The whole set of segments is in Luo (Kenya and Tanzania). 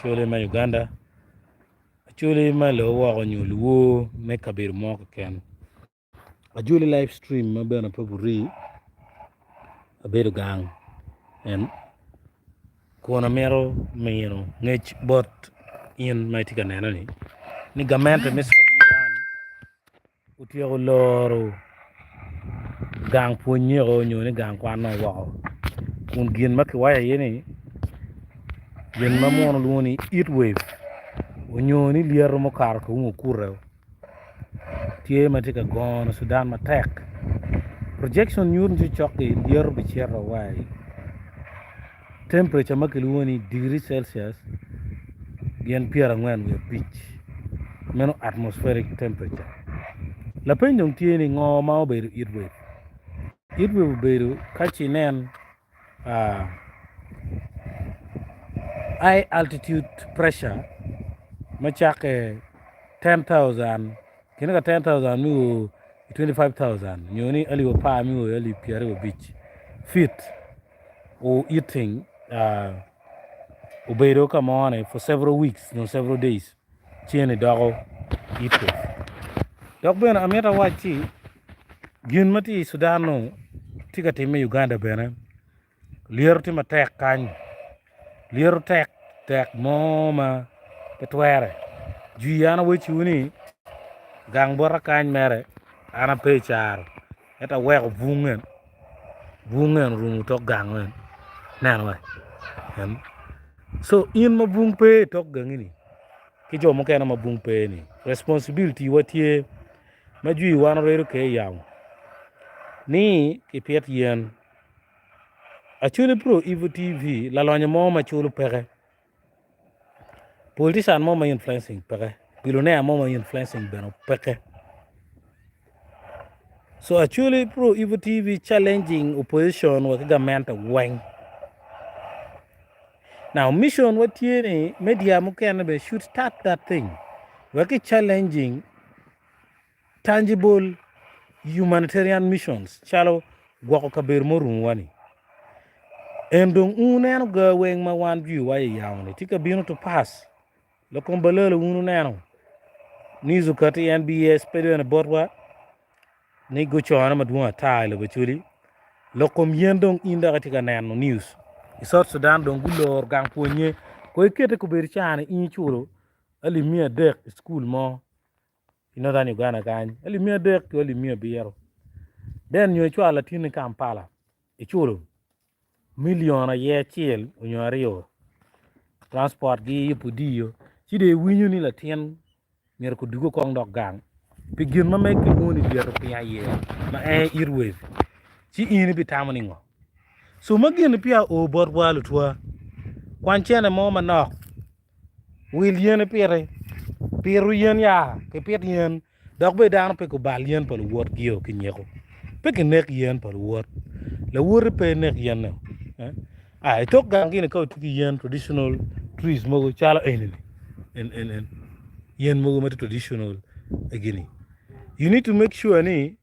Chole ma Uganda. Chole ma lo wa nyu luo me kabir mo ken. A Julie live stream ma bena paburi a bedo gang and ko Omyero me ngech bot in my tika nena ni gamente mi Sudan utiyo loro gang punyero nyu ni gang Kwan no wa kun gin makwaya yeni yen mamon luoni heat wave onyoni liero mo kar ko ngukure tie matika gon Sudan matek projection nyun ju choki liero bichero wai temperature makiluoni degree Celsius yen piera ngwen we beach meno atmospheric temperature la penyong tie ni ngo ma obedo heat wave bedo kachi nen high altitude pressure machake 10,000 kinaka 10,000 mi 25,000 nyoni ali pa mi ali piere beach feet or eating obedo kamone for several weeks no several days chieni dogo ito dog ben ameta wachi gin mati Sudan no tika time Uganda bena liero tima tek kany liero tek moma petwere juyana wechi uni gang bora kany mere ana pechar eta wek vungen rumu tok gangen nan wa so in mabung pe tok gangini ki jo mo kana mabung pe ni responsibility watie majui wan rero ke yam ni ki pet yen Acoli Pro Evo TV la lonye mo ma chulu pere politician mo ma influencing pere billionaire mo ma influencing beno peke so Acoli Pro Evo TV challenging opposition with government Weng. Now mission what ye media mukene should start that thing. We're challenging tangible humanitarian missions. Chalo gwako kabir morum wani. Endong uneno ga Weng ma wan view wa yawni tika bino to pass. Lokombalelo uneno. Nizu kati NBS pedo na botwa. Ni go chona madwa tile bachuli. Lokom yendong inda katika nano news. South Sudan dong gulor gang ponye ko ikete ko ber chane in chulo ali mia dek school mo inodan Uganda kan ali mia dek to ali mia biero den nyo chwala tin Kampala e chulo million ye chiel onyorio transport gi yupudio chide winyu ni la tien mer ko dugo kong dok gang pigin ma mek ngoni biero pia ye ma irwe chi in bitamani ngo so magin pia o bot walu twa kwan chene mo manok wil yen pire piru yen ya ke pet yen dok be dan pe ko bal yen pol wot gio kinyeko pe ke nek yen pol wot la wor pe nek yen no ai tok gangi ne ko tuki yen traditional trees mo chala en yen mo ma traditional agini you need to make sure ni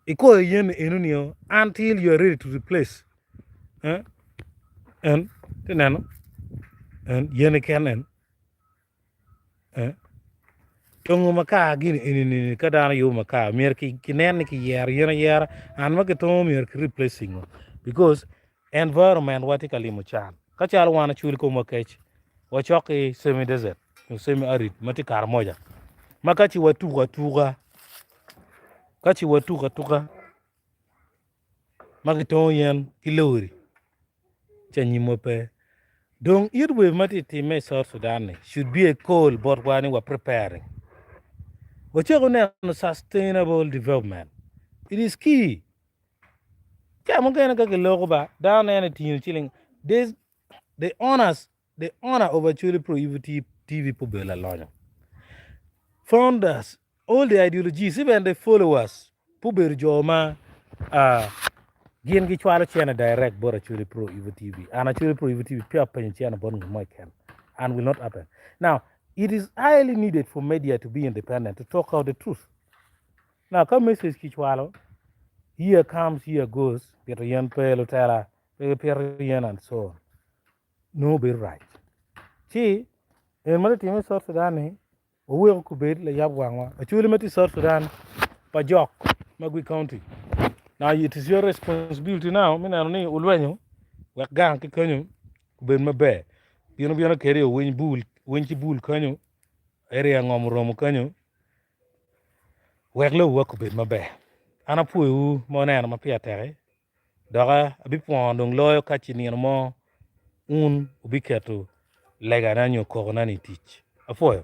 iko yen enunio until you are ready to replace and tenano and yen kenen tongo maka gini ini kadana yo maka mer ki kinen ki yer an ma ke to mer ki replacing because environment watikali mo chan ka chal wana chul ko makech wa choki semi desert semi arid matikar moja makachi watuga kachi watuga magito yen kilori chanyimo pe donc irwe mati time South Sudan should be a call but when we are preparing what you gonna sustainable development it is key kama gana ka logo ba down and tin chilling this the honor of Acoli Pro Evo TV pobela lonya founders all the ideologies even the followers puber joma gien gi chwala chena direct bora Acoli Pro Evo TV and Acoli Pro Evo TV pia pen chena bon mo can and will not happen now it is highly needed for media to be independent to talk out the truth now come message ki chwala here comes here goes Peter Yan Pelo Tela Peter Yan and so on no be right chi en mala time South Sudan ni o we ko be le yab wangwa a chuli mati South Sudan pa jok Magui County. Now it is your responsibility now. Mina ni ulwenyo wek gang ki kanyo ben mabe. Bino keri o wenchi bul kanyo area ngom romo kanyo wek lo wek ben mabe. Ana puyu mo na ma pia tere. Daga abi pon loyo kachi ni mo un ubi keto lega nanyo ko nani teach. Afoyo.